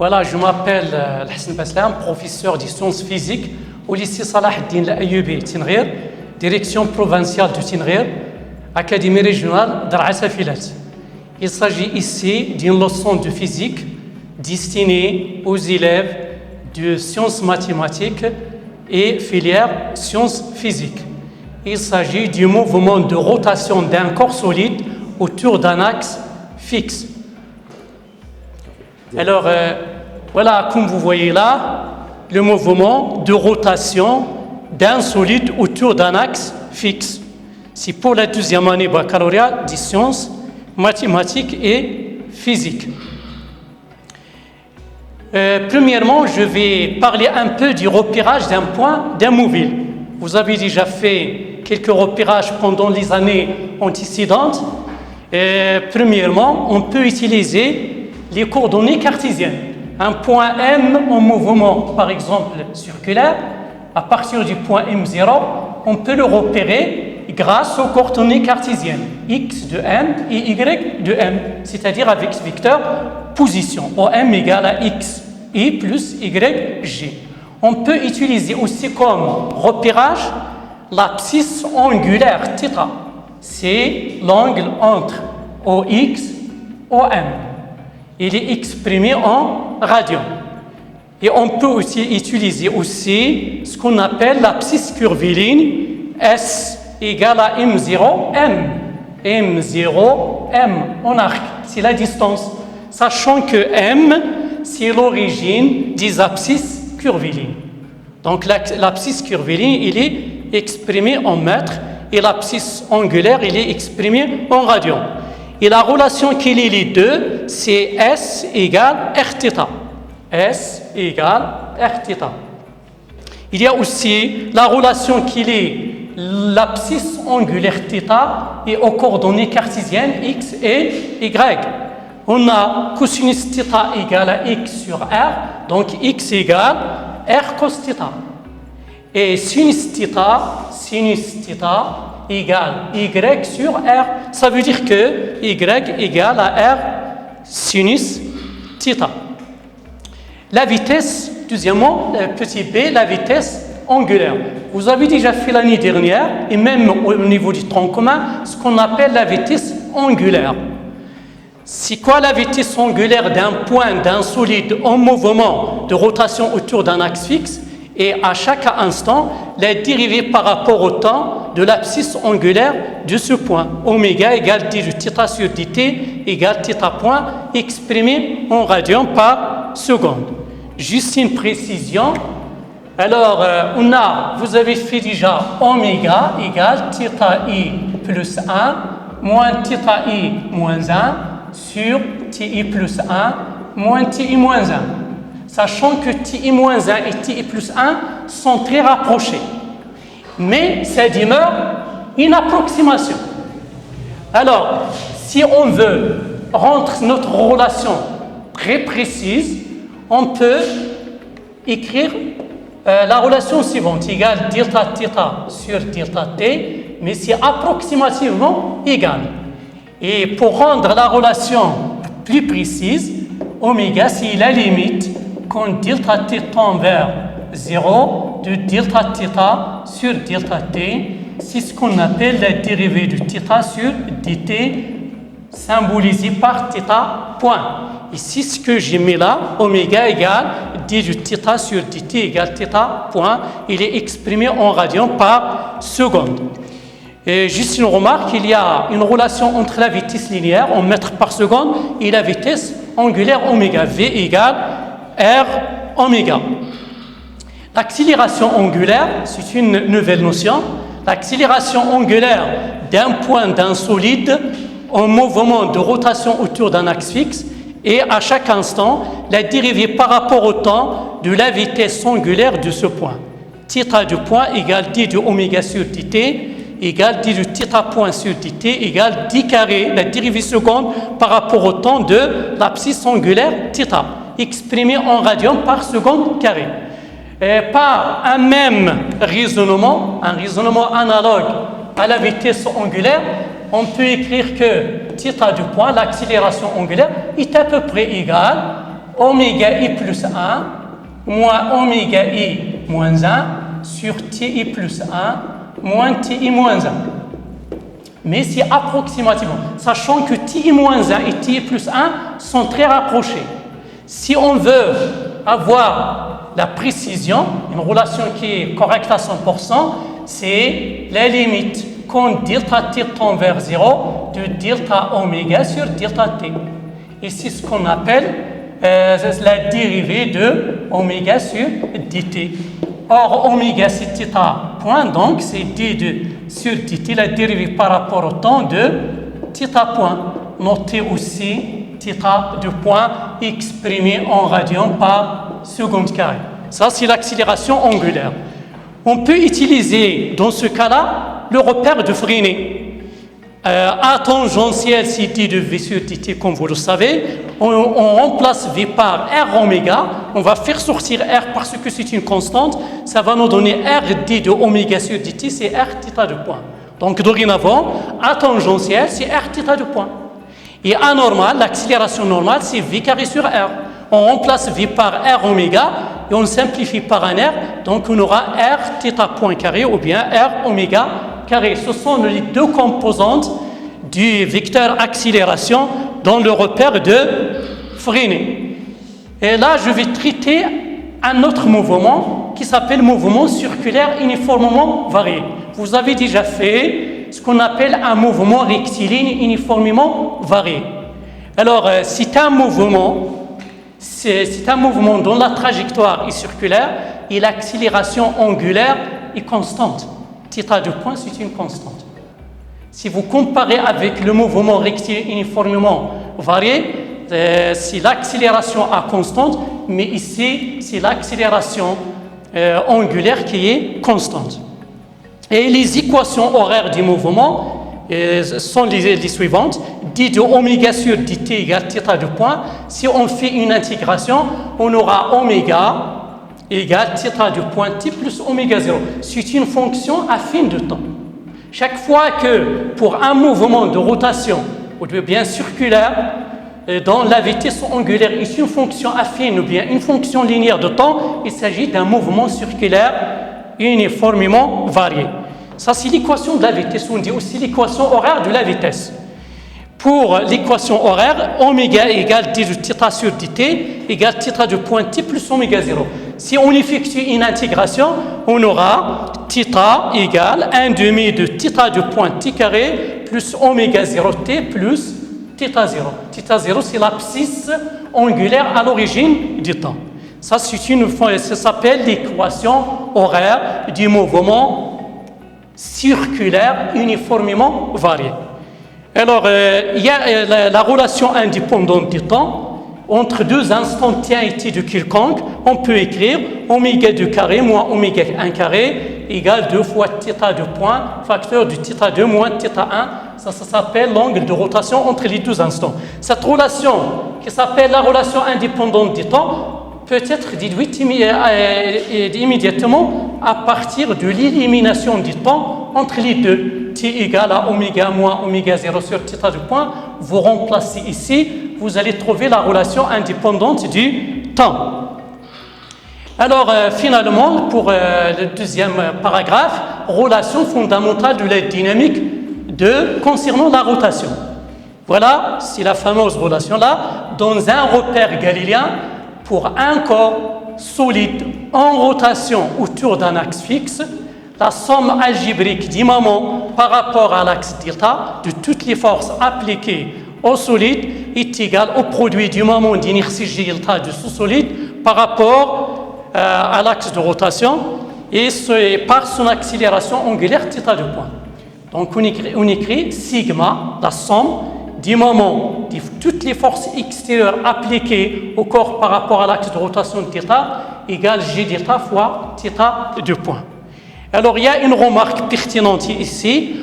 Voilà, je m'appelle Hassan Baslam, professeur de sciences physiques au lycée Salah Eddine l'Ayyoubi Tinghir, direction provinciale du Tinghir, Académie régionale d'Arasa Filat. Il s'agit ici d'une leçon de physique destinée aux élèves de sciences mathématiques et filière sciences physiques. Il s'agit du mouvement de rotation d'un corps solide autour d'un axe fixe. Alors, voilà, comme vous voyez là, le mouvement de rotation d'un solide autour d'un axe fixe. C'est pour la deuxième année baccalauréat des sciences mathématiques et physiques. Premièrement, je vais parler un peu du repérage d'un point d'un mobile. Vous avez déjà fait quelques repérages pendant les années antécédentes. Premièrement, on peut utiliser les coordonnées cartésiennes. Un point M en mouvement, par exemple circulaire, à partir du point M0, on peut le repérer grâce aux coordonnées cartésiennes, X de M et Y de M, c'est-à-dire avec vecteur position, OM égale à X, I plus Y, G. On peut utiliser aussi comme repérage l'abscisse angulaire θ. C'est l'angle entre OX et OM. Il est exprimé en radians. Et on peut aussi utiliser ce qu'on appelle l'abscisse curviligne, S égale à M0, M. M0, M en arc, c'est la distance. Sachant que M, c'est l'origine des abscisses curvilignes. Donc l'abscisse curviligne, il est exprimé en mètres et l'abscisse angulaire, il est exprimé en radians. Et la relation qui lie les deux, c'est S égale Rθ. S égale Rθ. Il y a aussi la relation qui lie l'abscisse angulaire θ et aux coordonnées cartésiennes X et Y. On a cosinus θ égale à X sur R, donc X égale R cos θ. Et sinus θ égale Y sur R. Ça veut dire que Y égale à R sinus θ. La vitesse, deuxièmement, petit b, la vitesse angulaire. Vous avez déjà fait l'année dernière, et même au niveau du tronc commun, ce qu'on appelle la vitesse angulaire. C'est quoi la vitesse angulaire d'un point, d'un solide en mouvement de rotation autour d'un axe fixe? Et à chaque instant, la dérivée par rapport au temps de l'abscisse angulaire de ce point. Oméga égale d de θ sur dt égale θ point exprimé en radians par seconde. Juste une précision. Alors, vous avez fait déjà oméga égale θi plus 1 moins θi moins 1 sur ti plus 1 moins ti moins 1. Sachant que ti moins 1 et ti plus 1 sont très rapprochés. Mais ça demeure une approximation. Alors, si on veut rendre notre relation très précise, on peut écrire la relation suivante, égale delta θ sur delta t, mais c'est approximativement égal. Et pour rendre la relation plus précise, oméga, c'est la limite quand delta t tend vers 0 de delta θ sur delta t. C'est ce qu'on appelle la dérivée de θ sur dt, symbolisée par θ point. Ici, ce que j'ai mis là, oméga égale d de θ sur dt égale θ point. Il est exprimé en radians par seconde. Et juste une remarque, il y a une relation entre la vitesse linéaire en mètres par seconde et la vitesse angulaire oméga. V égale R oméga. L'accélération angulaire, c'est une nouvelle notion. L'accélération angulaire d'un point d'un solide en mouvement de rotation autour d'un axe fixe et à chaque instant, la dérivée par rapport au temps de la vitesse angulaire de ce point. Θ du point égale d de oméga sur dt égale d de θ point sur dt égale d carré, la dérivée seconde par rapport au temps de l'abscisse angulaire θ, exprimée en radians par seconde carré. Par un même raisonnement, un raisonnement analogue à la vitesse angulaire, on peut écrire que θ du point, l'accélération angulaire, est à peu près égale oméga i plus 1 moins oméga i moins 1 sur ti plus 1 moins ti moins 1. Mais c'est approximativement, sachant que ti moins 1 et ti plus 1 sont très rapprochés. Si on veut avoir la précision, une relation qui est correcte à 100%, c'est la limite quand delta t tend vers 0 de delta oméga sur delta t. Et c'est ce qu'on appelle la dérivée de oméga sur dt. Or, oméga c'est θ point, donc c'est d2 sur dt, la dérivée par rapport au temps de θ point. Notez aussi θ de point exprimé en radians par seconde carré. Ça, c'est l'accélération angulaire. On peut utiliser, dans ce cas-là, le repère de Freinet. A tangentiel, c'est d de v sur dt, comme vous le savez. On remplace v par r oméga. On va faire sortir r parce que c'est une constante. Ça va nous donner r d de oméga sur dt, c'est r θ de point. Donc, dorénavant, A tangentiel, c'est r θ de point. Et A normal, l'accélération normale, c'est v carré sur r. On remplace v par r oméga et on simplifie par un r. Donc, on aura r θ point carré ou bien r oméga carré. Ce sont les deux composantes du vecteur accélération dans le repère de Freinet. Et là, je vais traiter un autre mouvement qui s'appelle mouvement circulaire uniformément varié. Vous avez déjà fait ce qu'on appelle un mouvement rectiligne uniformément varié. Alors, c'est un mouvement dont la trajectoire est circulaire et l'accélération angulaire est constante. Θ de point, c'est une constante. Si vous comparez avec le mouvement rectiligne uniformément varié, c'est l'accélération à constante, mais ici, c'est l'accélération angulaire qui est constante. Et les équations horaires du mouvement sont les suivantes. d de oméga sur dt égale θ de point. Si on fait une intégration, on aura oméga égale θ de point t plus oméga 0. C'est une fonction affine de temps. Chaque fois que pour un mouvement de rotation, ou bien circulaire, dans la vitesse angulaire est une fonction affine ou bien une fonction linéaire de temps, il s'agit d'un mouvement circulaire uniformément varié. Ça, c'est l'équation de la vitesse. On dit aussi l'équation horaire de la vitesse. Pour l'équation horaire, oméga égale d de θ sur dt égale θ de point t plus oméga 0. Si on effectue une intégration, on aura θ égale 1 demi de θ de point t carré plus oméga 0 t plus θ 0. θ 0, c'est l'abscisse angulaire à l'origine du temps. Ça, ça s'appelle l'équation horaire du mouvement circulaire uniformément varié. Alors, il y a la relation indépendante du temps entre deux instantanéités de quelconque. On peut écrire oméga 2 carré moins oméga 1 carré égale 2 fois θ de point, facteur du θ 2 moins θ 1. Ça s'appelle l'angle de rotation entre les deux instants. Cette relation, qui s'appelle la relation indépendante du temps, peut être déduite immédiatement à partir de l'élimination du temps entre les deux. T égale à oméga moins oméga 0 sur θ de point. Vous remplacez ici, vous allez trouver la relation indépendante du temps. Alors, finalement, pour le deuxième paragraphe, relation fondamentale de la dynamique concernant la rotation. Voilà, c'est la fameuse relation-là. Dans un repère galiléen, pour un corps solide en rotation autour d'un axe fixe, la somme algébrique du moment par rapport à l'axe delta de toutes les forces appliquées au solide est égale au produit du moment d'inertie delta de ce solide par rapport à l'axe de rotation et par son accélération angulaire θ de point. Donc on écrit sigma, la somme du moment de toutes les forces extérieures appliquées au corps par rapport à l'axe de rotation de delta égale g delta fois θ de point. Alors, il y a une remarque pertinente ici.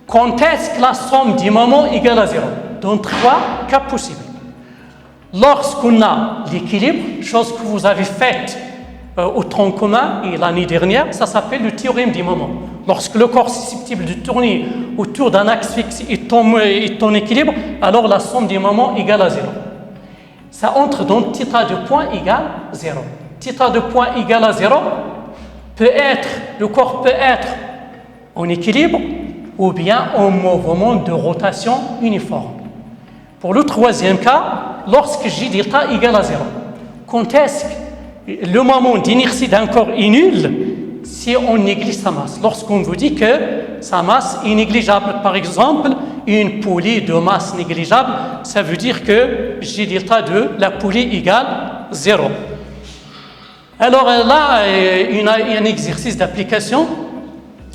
Quand est-ce que la somme du moment égale à 0? Dans trois cas possibles. Lorsqu'on a l'équilibre, chose que vous avez faite au tronc commun et l'année dernière, ça s'appelle le théorème du moment. Lorsque le corps susceptible de tourner autour d'un axe fixe est en équilibre, alors la somme des moments égale à 0. ça entre dans θ de point égale 0. θ de point égale à 0, le corps peut être en équilibre ou bien en mouvement de rotation uniforme. Pour le troisième cas, lorsque J delta égale à 0, quand est-ce que le moment d'inertie d'un corps est nul si on néglige sa masse? Lorsqu'on vous dit que sa masse est négligeable, par exemple, une poulie de masse négligeable, ça veut dire que J delta de la poulie égale 0. Alors là, il y a un exercice d'application.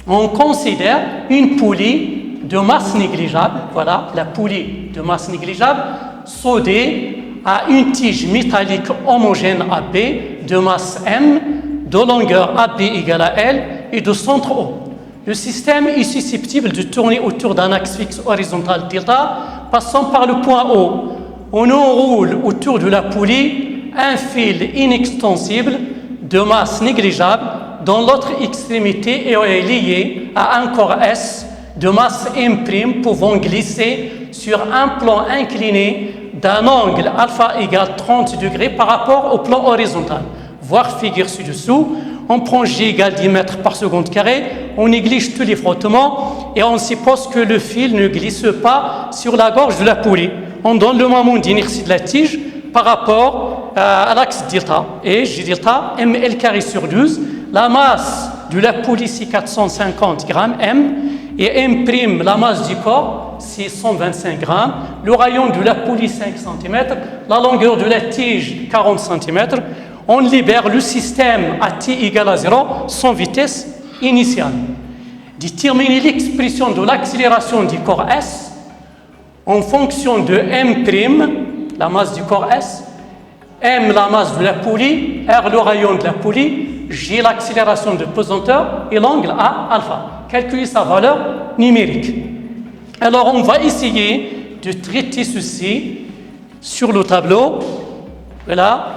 On considère une poulie de masse négligeable, voilà, la poulie de masse négligeable, soudée à une tige métallique homogène AB de masse M, de longueur AB égale à L et de centre O. Le système est susceptible de tourner autour d'un axe fixe horizontal delta, passant par le point O. On enroule autour de la poulie un fil inextensible de masse négligeable dont l'autre extrémité est liée à un corps S de masse M' pouvant glisser sur un plan incliné d'un angle alpha égale 30 degrés par rapport au plan horizontal. Voir figure ci-dessous. On prend G égale 10 mètres par seconde carré, on néglige tous les frottements et on suppose que le fil ne glisse pas sur la gorge de la poulie. On donne le moment d'inertie de la tige par rapport à l'axe delta. Et J delta, ml carré sur 12. La masse de la poulie, c'est 450 grammes M. Et M', la masse du corps, c'est 125 grammes. Le rayon de la poulie, 5 cm. La longueur de la tige, 40 cm. On libère le système à t égale à 0 sans vitesse initiale. Déterminer l'expression de l'accélération du corps S en fonction de M', la masse du corps S, M, la masse de la poulie, R, le rayon de la poulie, J, l'accélération de pesanteur et l'angle A, alpha. Calculer sa valeur numérique. Alors, on va essayer de traiter ceci sur le tableau. Voilà.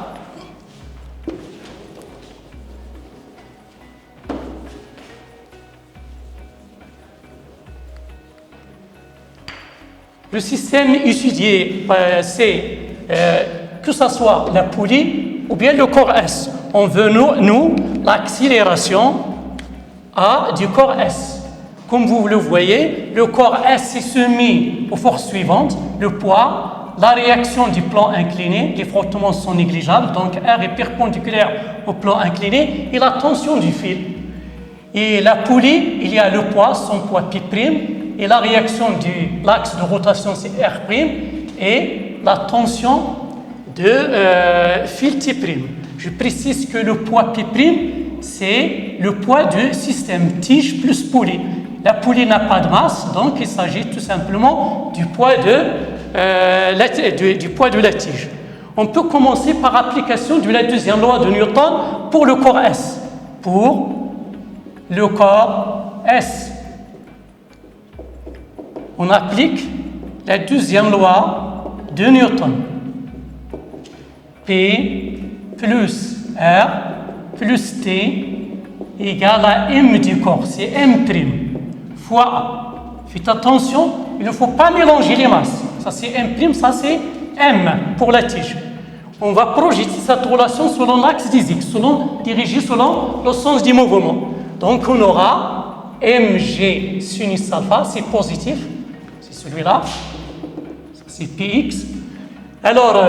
Le système étudié, c'est que ce soit la poulie ou bien le corps S. On veut, nous l'accélération A du corps S. Comme vous le voyez, le corps S est soumis aux forces suivantes, le poids, la réaction du plan incliné, les frottements sont négligeables, donc R est perpendiculaire au plan incliné, et la tension du fil. Et la poulie, il y a le poids, son poids P', et la réaction de l'axe de rotation, c'est R', et la tension de fil T'. Je précise que le poids P', c'est le poids du système tige plus poulie. La poulie n'a pas de masse, donc il s'agit tout simplement du poids du poids de la tige. On peut commencer par application de la deuxième loi de Newton pour le corps S. Pour le corps S, on applique la deuxième loi de Newton. P plus R plus T égale à M du corps, c'est M' fois A. Faites attention, il ne faut pas mélanger les masses. Ça c'est M', ça c'est M pour la tige. On va projeter cette relation selon l'axe des X, dirigée selon le sens du mouvement. Donc on aura Mg sinus alpha, c'est positif, c'est celui-là, c'est Px. Alors,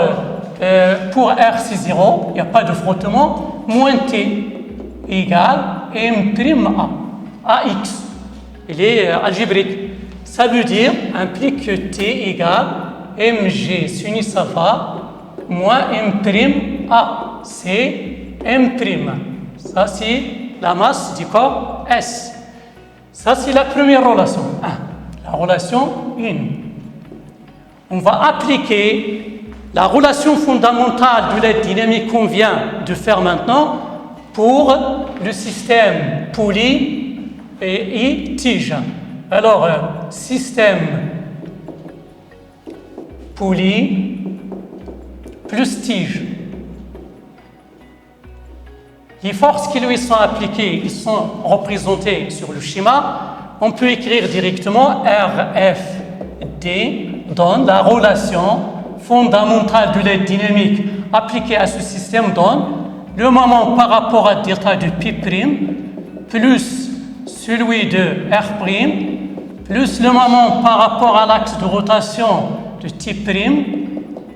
pour R c'est 0, il n'y a pas de frottement, moins T égale M' AX. Il est algébrique. Ça veut dire, implique que T égale Mg sinus alpha moins M' A. C'est M'. Ça, c'est la masse du corps S. Ça, c'est la première relation. La relation 1. On va appliquer la relation fondamentale de la dynamique qu'on vient de faire maintenant pour le système poulie et tige. Alors, système poulie plus tige. Les forces qui lui sont appliquées, ils sont représentées sur le schéma. On peut écrire directement RFD donne la relation fondamentale de la dynamique appliquée à ce système donne le moment par rapport à delta de P' plus celui de R' plus le moment par rapport à l'axe de rotation de T'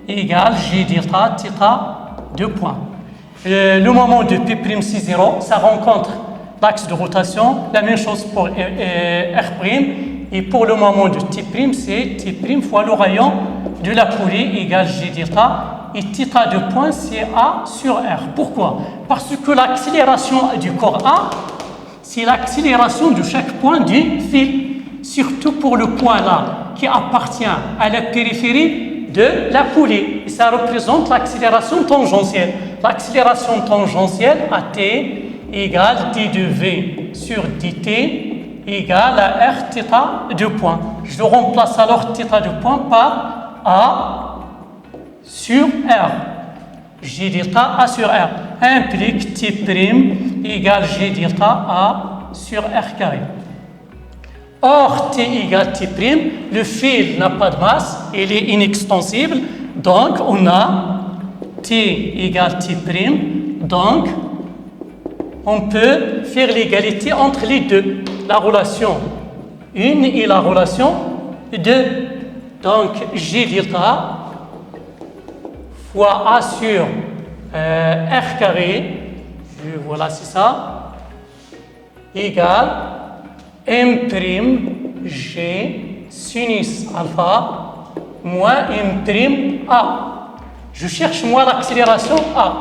égale G delta θ 2 points. Le moment de P' c'est 0, ça rencontre l'axe de rotation, la même chose pour R', et pour le moment de T', c'est T' fois le rayon de la poulie égale G delta, et θ 2 points, c'est A sur R. Pourquoi? Parce que l'accélération du corps A, c'est l'accélération de chaque point du fil, surtout pour le point là, qui appartient à la périphérie de la poulie. Et ça représente l'accélération tangentielle. L'accélération tangentielle à T égale d de V sur dt égale à R θ 2 points. Je remplace alors θ 2 points par A sur R. G delta A sur R implique T' égale G delta A sur R carré. Or, T égale T', le fil n'a pas de masse, il est inextensible, donc on a T égale T', donc on peut faire l'égalité entre les deux, la relation 1 et la relation 2. Donc, G delta fois A sur R carré, voilà, c'est ça, égale M' G sinus alpha moins M' A. Je cherche moi l'accélération A.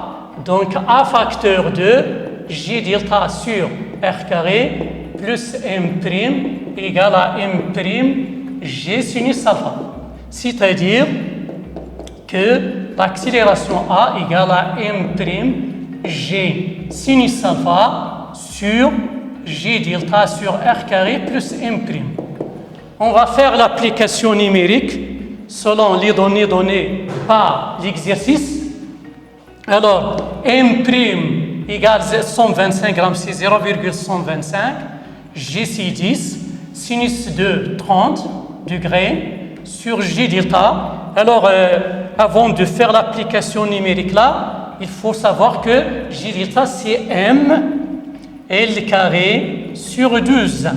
Donc A facteur de G delta sur R carré plus M' égale à M' G sinus alpha. C'est-à-dire que l'accélération A égale à M' G sinus alpha sur G delta sur R carré plus M'. On va faire l'application numérique selon les données données par l'exercice. Alors, M' égale 125 grammes, c'est 0,125. G c'est 10, sinus de 30 degrés sur G delta. Alors, avant de faire l'application numérique là, il faut savoir que G delta c'est M L carré sur 12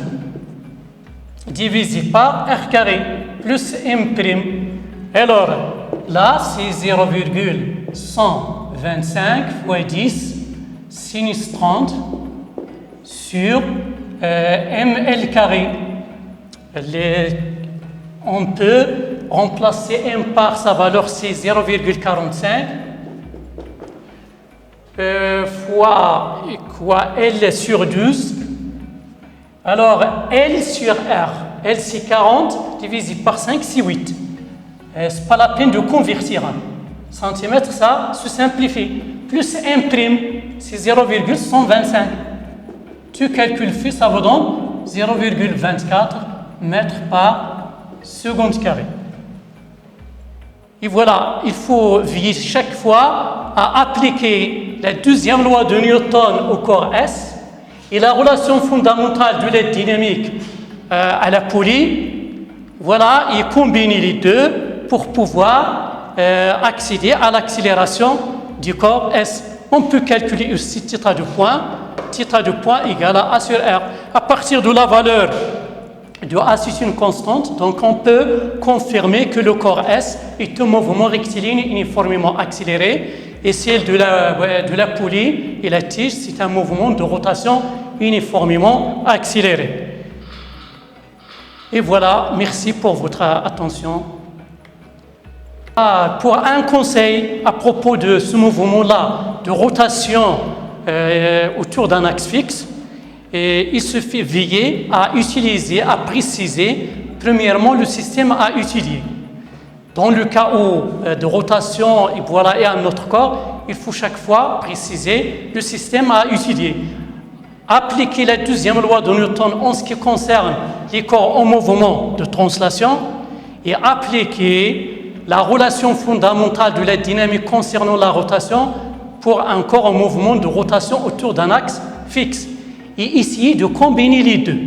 divisé par R carré plus M'. Alors là c'est 0,125 fois 10 sinus 30 sur ML carré. On peut remplacer M par sa valeur, c'est 0,45 fois L sur 12. Alors, L sur R, L c'est 40, divisé par 5, c'est 8. Ce n'est pas la peine de convertir. Centimètre, ça se simplifie. Plus M', c'est 0,125. Tu calcules, ça vous donne 0,24 mètres par seconde carrée. Et voilà, il faut veiller chaque fois à appliquer la deuxième loi de Newton au corps S et la relation fondamentale de la dynamique à la poulie. Voilà, et combiner les deux pour pouvoir accéder à l'accélération du corps S. On peut calculer aussi θ de point égale à A sur R. À partir de la valeur de A, c'est une constante, donc on peut confirmer que le corps S est un mouvement rectiligne uniformément accéléré et celle de la poulie et la tige, c'est un mouvement de rotation uniformément accéléré. Et voilà, merci pour votre attention. Pour un conseil à propos de ce mouvement-là de rotation autour d'un axe fixe, et il suffit veiller à utiliser, à préciser, premièrement, le système à étudier. Dans le cas de rotation et à notre corps, il faut chaque fois préciser le système à étudier. Appliquer la deuxième loi de Newton en ce qui concerne les corps en mouvement de translation et appliquer la relation fondamentale de la dynamique concernant la rotation pour un corps en mouvement de rotation autour d'un axe fixe. Et essayer de combiner les deux.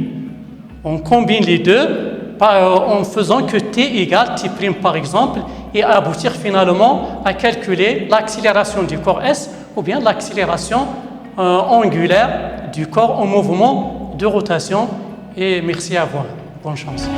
On combine les deux en faisant que t égale t' par exemple, et aboutir finalement à calculer l'accélération du corps S ou bien l'accélération angulaire du corps en mouvement de rotation. Et merci à vous. Bonne chance.